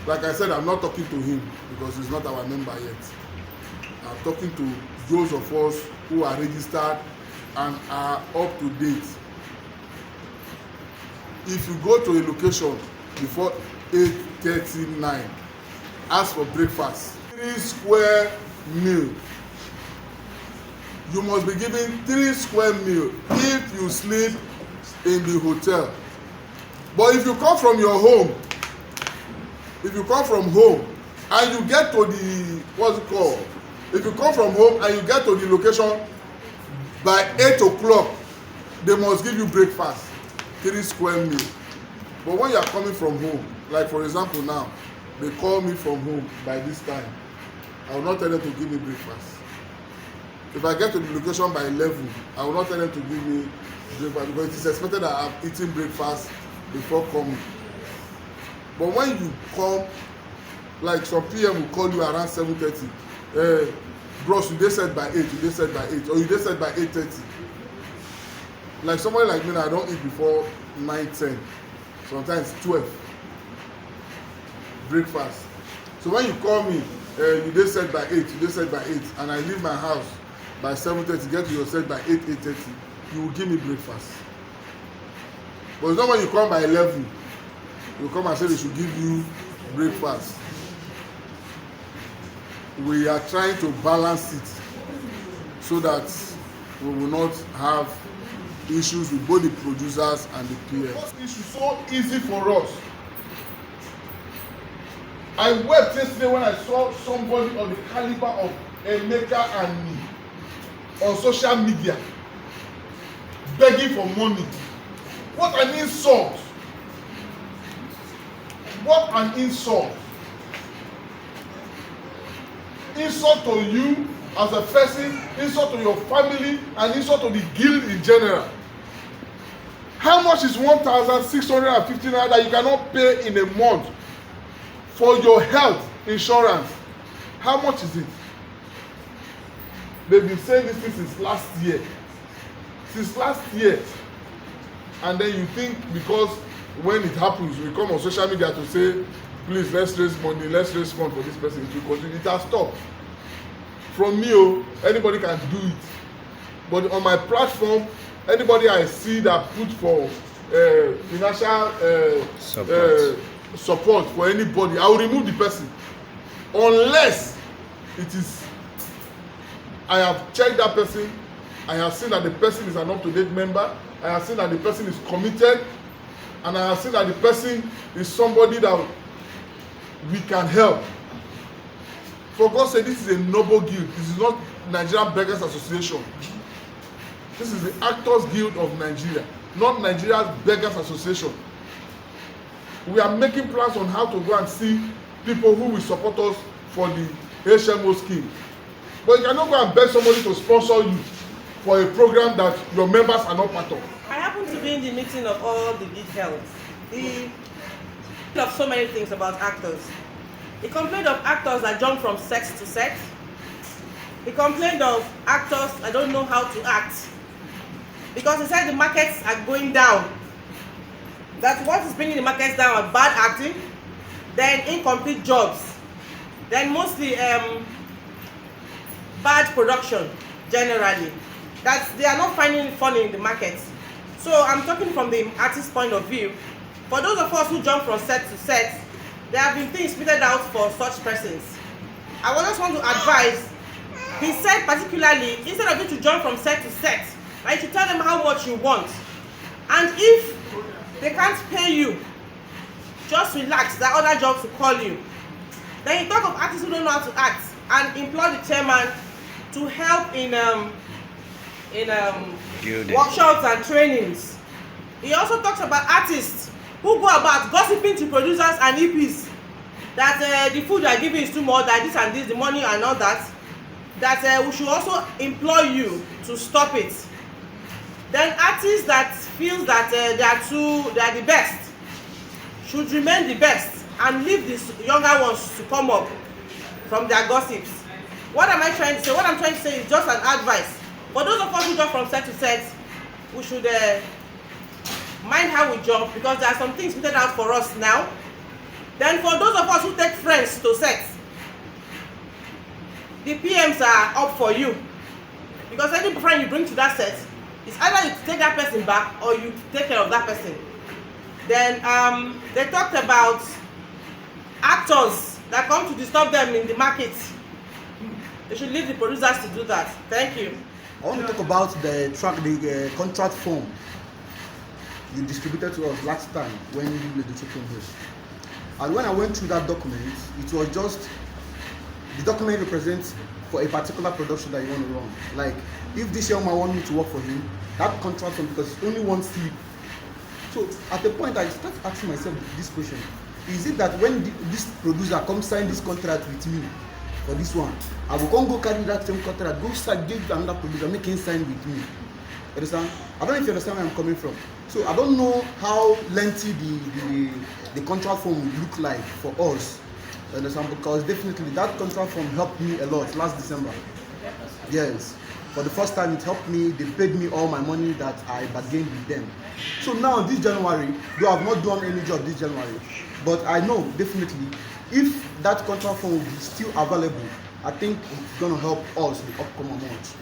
Like I said, I'm not talking to him because he's not our member yet. I'm talking to those of us who are registered and are up to date. If you go to a location before 8:39, ask for breakfast. 3 square meal. You must be given 3 square meal if you sleep in the hotel. But if you come from your home, if you come from home and you get to the, what's it called? If you come from home and you get to the location by 8 o'clock, they must give you breakfast, 3 square meal. But when you are coming from home, like for example now, they call me from home by this time, I will not tell them to give me breakfast. If I get to the location by 11, I will not tell them to give me breakfast because it is expected that I have eaten breakfast before coming. But when you come, like some PM will call you around 7:30, bros, you dey set by 8, you dey set by 8, or you dey set by 8:30. Like somebody like me, I don't eat before 9:10, sometimes 12. Breakfast. So when you call me, you dey set by 8, you dey set by 8, and I leave my house by 7:30, get to your set by 8:30, you will give me breakfast. But it's not when you come by 11, you come and say they should give you breakfast. We are trying to balance it so that we will not have issues with both the producers and the PM. This is so easy for us. I wept yesterday when I saw somebody of the caliber of Emeka and me on social media begging for money. What an insult! What an insult! Insult to you as a person, insult to your family, and insult to the guild in general. How much is 1,650 naira that you cannot pay in a month for your health insurance? How much is it? They've been saying this thing since last year. Since last year. And then you think because when it happens, we come on social media to say, please, let's raise money, let's raise funds for this person. It will continue. It has stopped. From me, anybody can do it. But on my platform, anybody I see that put for financial support for anybody, I will remove the person. Unless it is, I have checked that person, I have seen that the person is an up-to-date member, I have seen that the person is committed, and I have seen that the person is somebody that we can help. For God's sake, this is a noble guild. This is not Nigerian Beggars Association. This is the Actors Guild of Nigeria, not Nigeria's Beggars Association. We are making plans on how to go and see people who will support us for the HMO scheme. But you cannot go and beg somebody to sponsor you for a program that your members are not part of. I happen to be in the meeting of all the details. Of so many things about actors. He complained of actors that jump from sex to sex. He complained of actors that don't know how to act. Because he said the markets are going down. That what is bringing the markets down are bad acting, then incomplete jobs, then mostly bad production generally. That they are not finding it funny in the market. So I'm talking from the artist's point of view. For those of us who jump from set to set, there have been things fitted out for such persons. I just want to advise, he said particularly, instead of you to jump from set to set, right, to tell them how much you want. And if they can't pay you, just relax, there are other jobs to call you. Then you talk of artists who don't know how to act and implore the chairman to help in workshops and trainings. He also talks about artists who go about gossiping to producers and EPs that the food you are giving is too much, that this and this, the money and all that, that we should also implore you to stop it. Then artists that feel that they are the best should remain the best and leave these younger ones to come up from their gossips. What am I trying to say? What I'm trying to say is just an advice. For those of us who jump from set to set, we should mind how we jump, because there are some things fitted out for us now. Then for those of of us who take friends to sex, the PMs are up for you, because any friend you bring to that set, it's either you take that person back or you take care of that person. Then they talked about actors that come to disturb them in the market. They should leave the producers to do that. Thank you. I want to talk about the contract form you distributed to us last time when you did the came here. And when I went through that document, it was just the document represents for a particular production that you want to run. Like if this young man wants me to work for him, that contract form, because it's only one slip. So at the point I start asking myself this question: is it that when this producer comes sign this contract with me for this one, I will come go carry that same contract, go start give another producer, make him sign with me? Understand? I don't know if you understand where I'm coming from. So I don't know how lengthy the contract form would look like for us. Understand? Because definitely that contract form helped me a lot last December. Yes. For the first time it helped me. They paid me all my money that I bargained with them. So now this January, though I've not done any job this January, but I know definitely if that contract form will be still available, I think it's going to help us the upcoming months.